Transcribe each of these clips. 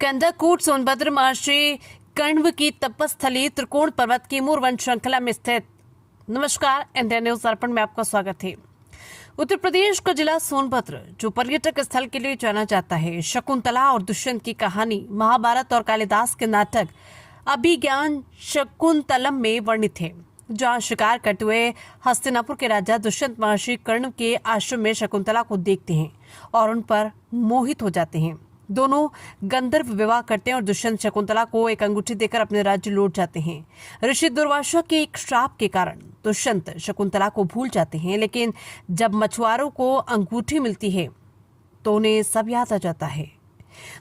कंदाकूट सोनभद्र महर्षि कण्व की तपस्थली त्रिकोण पर्वत की मूर वन श्रृंखला में स्थित। नमस्कार, इंडिया न्यूज दर्पण में आपका स्वागत है। उत्तर प्रदेश का जिला सोनभद्र जो पर्यटक स्थल के लिए जाना जाता है, शकुंतला और दुष्यंत की कहानी महाभारत और कालिदास के नाटक अभिज्ञान शकुंतलम में वर्णित है, जहाँ शिकार करते हुए हस्तिनापुर के राजा दुष्यंत महर्षि कर्ण के आश्रम में शकुंतला को देखते हैं और उन पर मोहित हो जाते हैं। दोनों गंधर्व विवाह करते हैं और दुष्यंत शकुंतला को एक अंगूठी देकर अपने राज्य लौट जाते हैं। ऋषि दुर्वासा के एक श्राप के कारण दुष्यंत शकुंतला को भूल जाते हैं, लेकिन जब मछुआरों को अंगूठी मिलती है तो उन्हें सब याद आ जाता है।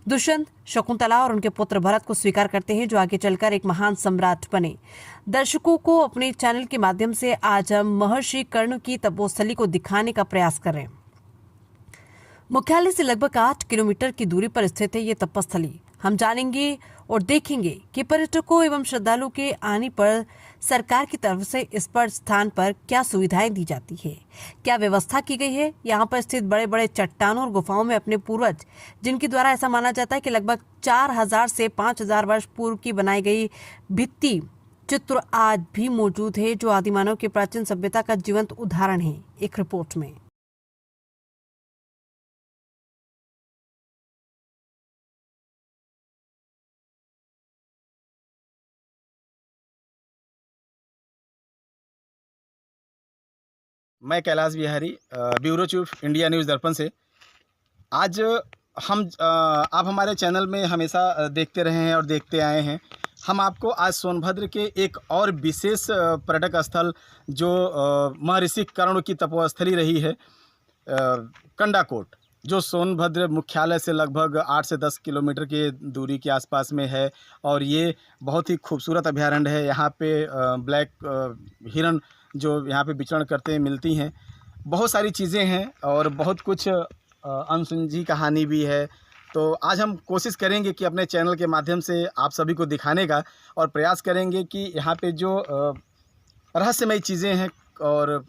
दुष्यंत शकुंतला और उनके पुत्र भरत को स्वीकार करते हैं, जो आगे चलकर एक महान सम्राट बने। दर्शकों को अपने चैनल के माध्यम से आज हम महर्षि कर्ण की तपोस्थली को दिखाने का प्रयास कर रहे हैं। मुख्यालय से लगभग 8 किलोमीटर की दूरी पर स्थित है ये तपस्थली। हम जानेंगे और देखेंगे कि पर्यटकों एवं श्रद्धालुओं के आने पर सरकार की तरफ से इस पर स्थान पर क्या सुविधाएं दी जाती है, क्या व्यवस्था की गई है। यहाँ पर स्थित बड़े बड़े चट्टानों और गुफाओं में अपने पूर्वज, जिनके द्वारा ऐसा माना जाता है कि लगभग 4000 से 5000 वर्ष पूर्व की बनाई गई भित्ति चित्र आज भी मौजूद है, जो आदिमानव की प्राचीन सभ्यता का जीवंत उदाहरण है। एक रिपोर्ट में मैं Kailash Bihari, bureau chief India news दर्पण से। आज आप हमारे चैनल में हमेशा देखते रहे हैं और देखते आए हैं। हम आपको आज सोनभद्र के एक और विशेष पर्यटक स्थल, जो महर्षि कर्ण की तपोस्थली रही है, कंडाकोट, जो सोनभद्र मुख्यालय से लगभग 8 से 10 किलोमीटर के दूरी के आसपास में है। और ये बहुत ही खूबसूरत अभयारण्य है। यहाँ पे ब्लैक हिरन जो यहाँ पे विचरण करते हैं मिलती हैं। बहुत सारी चीज़ें हैं और बहुत कुछ अनसुलझी कहानी भी है। तो आज हम कोशिश करेंगे कि अपने चैनल के माध्यम से आप सभी को दिखाने का, और प्रयास करेंगे कि यहाँ पे जो रहस्यमयी चीज़ें हैं और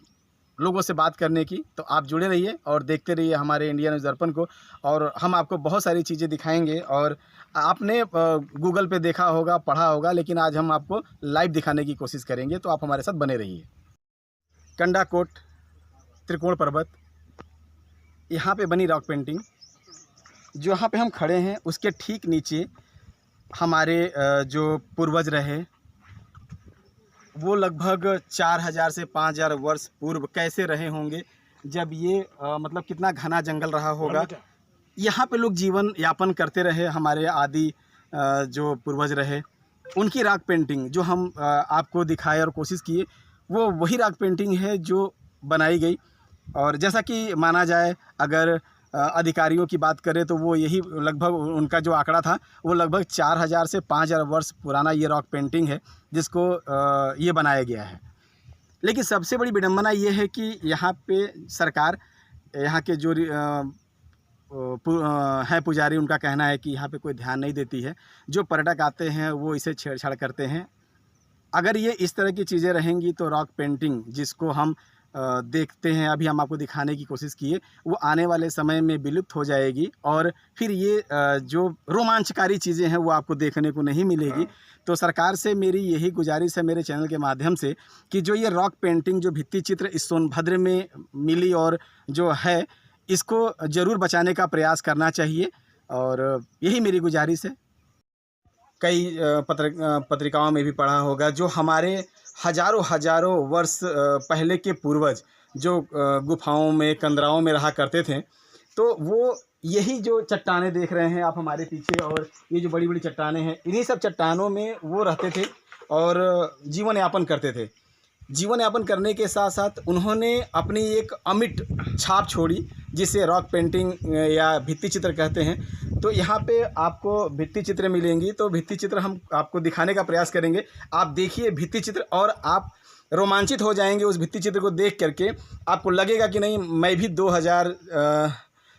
लोगों से बात करने की। तो आप जुड़े रहिए और देखते रहिए हमारे इंडिया न्यूज़ दर्पण को, और हम आपको बहुत सारी चीज़ें दिखाएंगे। और आपने गूगल पे देखा होगा, पढ़ा होगा, लेकिन आज हम आपको लाइव दिखाने की कोशिश करेंगे। तो आप हमारे साथ बने रहिए। कंडाकोट त्रिकोण पर्वत, यहाँ पे बनी रॉक पेंटिंग, जो यहाँ पे हम खड़े हैं उसके ठीक नीचे हमारे जो पूर्वज रहे, वो लगभग 4000 से 5000 वर्ष पूर्व कैसे रहे होंगे, जब ये मतलब कितना घना जंगल रहा होगा। यहाँ पे लोग जीवन यापन करते रहे, हमारे आदि जो पूर्वज रहे। उनकी रॉक पेंटिंग जो हम आपको दिखाए और कोशिश किए, वो वही रॉक पेंटिंग है जो बनाई गई। और जैसा कि माना जाए, अगर अधिकारियों की बात करें तो वो यही लगभग, उनका जो आंकड़ा था वो लगभग 4000 से 5000 वर्ष पुराना ये रॉक पेंटिंग है, जिसको ये बनाया गया है। लेकिन सबसे बड़ी विडंबना ये है कि यहाँ पे सरकार, यहाँ के जो हैं पुजारी, उनका कहना है कि यहाँ पे कोई ध्यान नहीं देती है। जो पर्यटक आते हैं वो इसे छेड़छाड़ करते हैं। अगर ये इस तरह की चीज़ें रहेंगी तो रॉक पेंटिंग, जिसको हम देखते हैं, अभी हम आपको दिखाने की कोशिश किए, वो आने वाले समय में विलुप्त हो जाएगी। और फिर ये जो रोमांचकारी चीज़ें हैं वो आपको देखने को नहीं मिलेगी। तो सरकार से मेरी यही गुजारिश है, मेरे चैनल के माध्यम से, कि जो ये रॉक पेंटिंग, जो भित्ति चित्र इस सोनभद्र में मिली और जो है, इसको ज़रूर बचाने का प्रयास करना चाहिए। और यही मेरी गुजारिश है। कई पत्रिकाओं में भी पढ़ा होगा, जो हमारे हजारों वर्ष पहले के पूर्वज जो गुफाओं में, कंदराओं में रहा करते थे, तो वो यही जो चट्टानें देख रहे हैं आप हमारे पीछे, और ये जो बड़ी बड़ी चट्टानें हैं, इन्हीं सब चट्टानों में वो रहते थे और जीवन यापन करते थे। जीवन यापन करने के साथ साथ उन्होंने अपनी एक अमिट छाप छोड़ी, जिसे रॉक पेंटिंग या भित्ति चित्र कहते हैं। तो यहाँ पे आपको भित्ति चित्र मिलेंगी, तो भित्ति चित्र हम आपको दिखाने का प्रयास करेंगे। आप देखिए भित्ति चित्र, और आप रोमांचित हो जाएंगे उस भित्ति चित्र को देख करके। आपको लगेगा कि नहीं, मैं भी 2000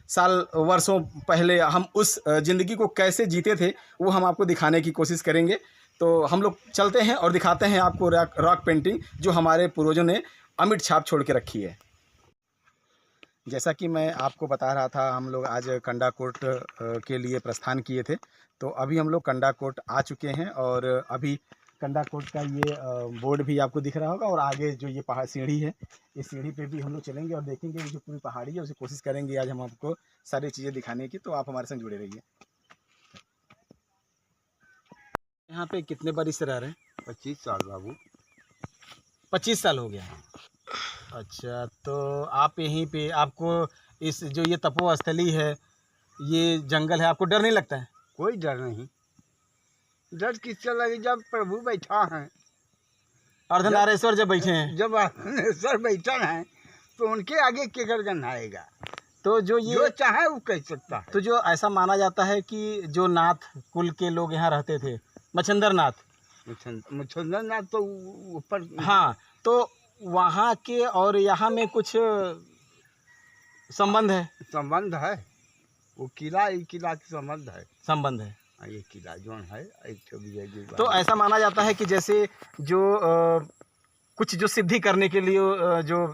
साल वर्षों पहले हम उस ज़िंदगी को कैसे जीते थे, वो हम आपको दिखाने की कोशिश करेंगे। तो हम लोग चलते हैं और दिखाते हैं आपको रॉक पेंटिंग, जो हमारे पूर्वजों ने अमिट छाप छोड़ के रखी है। जैसा कि मैं आपको बता रहा था, हम लोग आज कंडाकोट के लिए प्रस्थान किए थे। तो अभी हम लोग कंडाकोट आ चुके हैं और अभी कंडाकोट का ये बोर्ड भी आपको दिख रहा होगा और आगे जो ये पहाड़ सीढ़ी है, इस सीढ़ी पे भी हम लोग चलेंगे और देखेंगे ये जो पूरी पहाड़ी है उसे कोशिश करेंगे आज हम आपको सारी चीज़ें दिखाने की। तो आप हमारे संग जुड़े रहिए। यहाँ पे कितने बरिस से रह रहे हैं? 25 साल बाबू। 25 साल हो गया। अच्छा, तो आप यहीं पे, आपको इस जो ये तपोस्थली है, ये जंगल है, आपको डर नहीं लगता है? कोई डर नहीं। डर किससे लगे जब प्रभु बैठा है, अर्धनारेश्वर जब बैठे हैं, जब सर बैठा है तो उनके आगे केकर गन्हाएगा। तो जो जो चाहे वो कह सकता है। तो जो ऐसा माना जाता है कि जो नाथ कुल के लोग यहाँ रहते थे, मच्छंदर नाथ, मुछंदर नाथ तो ऊपर। हाँ, तो वहाँ के और यहाँ में कुछ संबंध है? संबंध है, वो किला, एक किला के संबंध है। संबंध है। ये किला जोन है एक तो विजय जी। तो ऐसा माना जाता है कि जैसे जो कुछ जो सिद्धि करने के लिए जो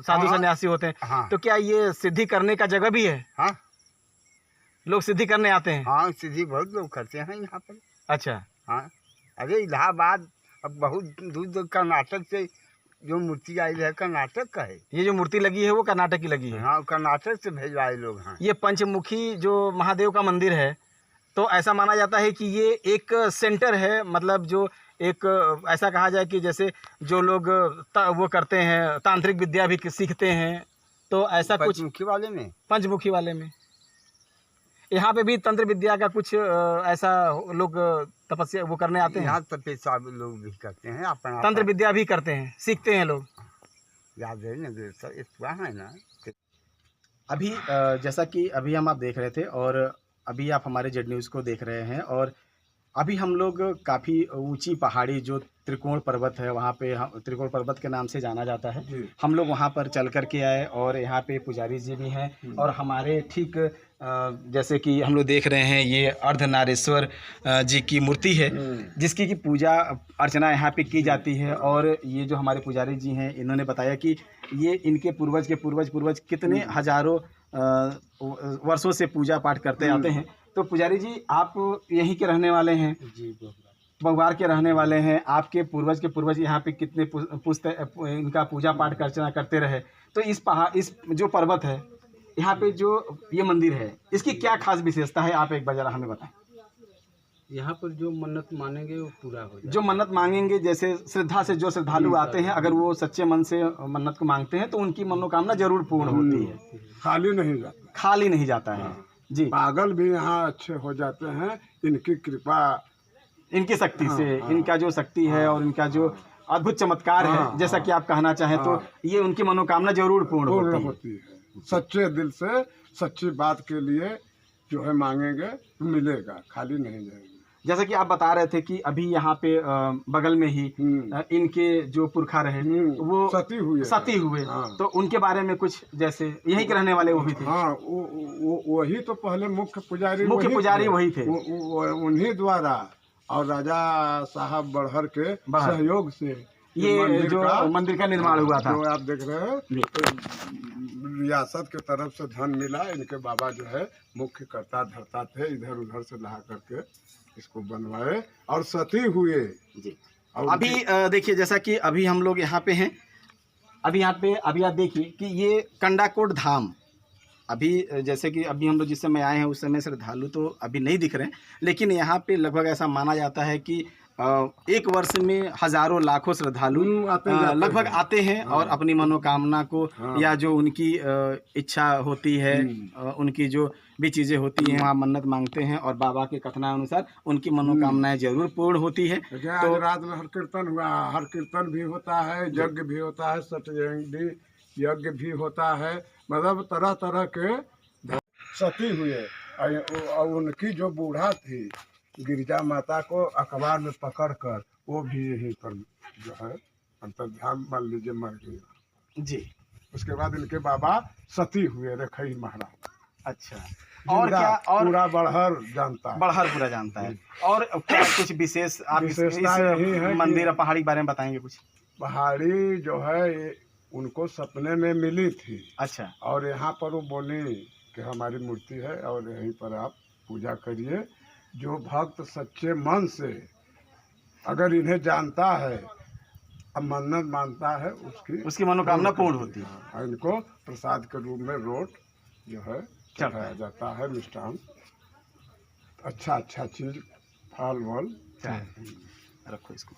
साधु हाँ, सन्यासी होते हैं, हाँ, तो क्या ये सिद्धि करने का जगह भी है? हाँ, लोग सिद्धि करने आते हैं? हाँ, सिद्धि बहुत लोग करते हैं यहाँ पर। अच्छा। हाँ, अरे इलाहाबाद, अब बहुत दूर दूर कर्नाटक से जो मूर्ति आई है, कर्नाटक का है। ये जो मूर्ति लगी है वो कर्नाटक की लगी है? हाँ, कर्नाटक से भेजवाए लोग हैं। ये पंचमुखी जो महादेव का मंदिर है, तो ऐसा माना जाता है कि ये एक सेंटर है, मतलब जो एक ऐसा कहा जाए कि जैसे जो लोग वो करते हैं, तांत्रिक विद्या भी सीखते हैं, तो ऐसा कुछ पंचमुखी वाले में, पंचमुखी वाले में यहाँ पे भी तंत्र विद्या का कुछ ऐसा लोग तपस्या वो करने आते हैं? यहाँ तपस्या लोग भी करते हैं, अपना तंत्र विद्या भी करते हैं, सीखते हैं लोग। याद है ना, इतना है ना। अभी जैसा कि अभी हम आप देख रहे थे और अभी आप हमारे जेड न्यूज़ को देख रहे हैं, और अभी हम लोग काफ़ी ऊंची पहाड़ी जो त्रिकोण पर्वत है, वहाँ पे त्रिकोण पर्वत के नाम से जाना जाता है, हम लोग वहाँ पर चल कर के आए और यहाँ पे पुजारी जी भी हैं और हमारे ठीक जैसे कि हम लोग देख रहे हैं, ये अर्धनारेश्वर जी की मूर्ति है जिसकी की पूजा अर्चना यहाँ पे की जाती है। और ये जो हमारे पुजारी जी हैं, इन्होंने बताया कि ये इनके पूर्वज के पूर्वज कितने हजारों वर्षों से पूजा पाठ करते आते हैं। तो पुजारी जी, आप यहीं के रहने वाले हैं? जी, बगवार के रहने वाले हैं। आपके पूर्वज के पूर्वज यहाँ पे कितने इनका पूजा पाठ अर्चना करते रहे। तो इस जो पर्वत है, यहाँ पे जो ये मंदिर है, इसकी क्या खास विशेषता है, आप एक बार जरा हमें बताएं। यहाँ पर जो मन्नत मानेंगे वो पूरा हो जाए। जो मन्नत मांगेंगे, जैसे श्रद्धा से जो श्रद्धालु आते हैं, अगर वो सच्चे मन से मन्नत को मांगते हैं तो उनकी मनोकामना जरूर पूर्ण होती है, खाली नहीं जाता। खाली नहीं जाता है जी। पागल भी यहाँ अच्छे हो जाते हैं, इनकी कृपा, इनकी शक्ति से, इनका जो शक्ति है और इनका जो अद्भुत चमत्कार है, जैसा कि आप कहना चाहें, तो ये उनकी मनोकामना जरूर पूर्ण होती है। सच्चे दिल से सच्ची बात के लिए जो है मांगेंगे मिलेगा, खाली नहीं जाएंगे। जैसा कि आप बता रहे थे कि अभी यहाँ पे बगल में ही इनके जो पुरखा रहे वो सती हुए, तो उनके बारे में कुछ, जैसे यहीं के रहने वाले वो भी थे? हाँ, वही तो पहले मुख्य पुजारी वही थे। उन्हीं द्वारा और राजा साहब बड़हर के सहयोग से ये जो मंदिर का निर्माण हुआ था, जो आप देख रहे हैं, रियासत के तरफ से धन मिला। इनके बाबा जो है मुख्य कर्ता धर्ता थे, इधर उधर से ला करके इसको बनवाए और सती हुए जी। अभी देखिए, जैसा कि अभी हम लोग यहाँ पे हैं, अभी यहाँ पे अभी आप देखिए कि ये कंडाकोट धाम, अभी जैसे कि अभी हम लोग जिस समय आए हैं उस समय श्रद्धालु तो अभी नहीं दिख रहे हैं, लेकिन यहाँ पे लगभग ऐसा माना जाता है कि एक वर्ष में हजारों लाखों श्रद्धालु लगभग आते हैं और अपनी मनोकामना को या जो उनकी इच्छा होती है, उनकी जो भी चीज़ें होती हैं, वहाँ मन्नत मांगते हैं और बाबा के कथनानुसार उनकी मनोकामनाएं जरूर पूर्ण होती है। तो रात में हर कीर्तन हुआ, हर कीर्तन भी होता है, यज्ञ भी होता है, सत्ययज्ञ यज्ञ भी होता है, मतलब तरह तरह के सती हुए। और उनकी जो बूढ़ा थी गिरिजा माता को अखबार में पकड़कर वो भी यहीं पर जो है अंतर्ध्यान मान लीजिए मर गया जी। उसके बाद इनके बाबा सती हुए रखई महाराज। अच्छा, और क्या? और पूरा बड़हर जानता है, बड़हर पूरा जानता है। और क्या कुछ विशेष आप इस मंदिर और पहाड़ी के बारे में बताएंगे कुछ? पहाड़ी जो है उनको सपने में मिली थी अच्छा और यहाँ पर वो बोली कि हमारी मूर्ति है और यहीं पर आप पूजा करिए। जो भक्त सच्चे मन से अगर इन्हें जानता है, अब मन्नत मानता है, उसकी मनोकामना पूर्ण होती है। हाँ, इनको प्रसाद के रूप में रोट जो है चढ़ाया जाता है, मिष्ठान, अच्छा चीज, फल वल। रखो इसको।